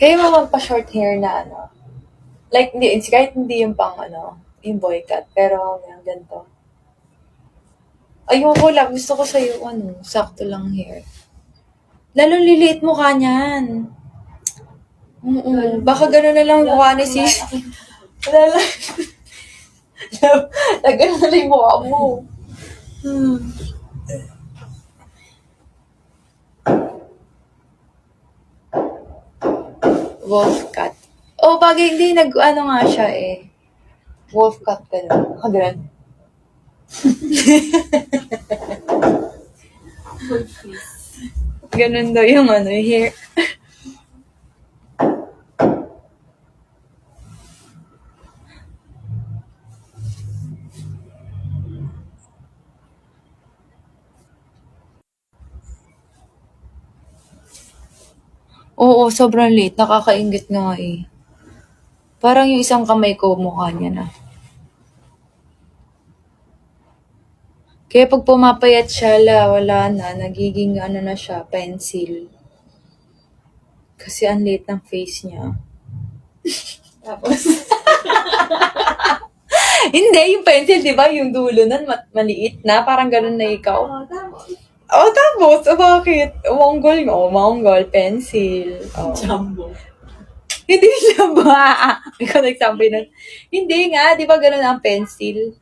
Kaya mo magpa-short hair na ano. Like, hindi, kahit hindi yung pang ano, yung boy cut. Pero yung ganito. Ayoko lang. Gusto ko sa'yo, ano, sakto lang hair. Lalo liliit mukha niyan. Oo. Baka gano'n na lang yung mukha ni sis. Lalo. Gano'n na lang yung mukha mo. Wolf cut. Oh, bagay, hindi, ano nga siya eh. Wolf cut ka na. Ganun. Ganun daw yung ano, yung hair. Oo, sobrang late. Nakakaingit nga eh. Parang yung isang kamay ko, mukha niya na. Kaya pag pumapayat siya, wala na. Nagiging ano na siya, pencil. Kasi ang late ng face niya. Tapos? Hindi, yung pencil, di ba? Yung dulo nun, maliit na. Parang ganun na ikaw. Oh, tapos, bakit? Mongol nga. Oh, Mongol, pencil. Oh. Jumbo. Hindi siya ba? Ikaw nagsabi nun. Hindi nga, di ba ganun ang pencil?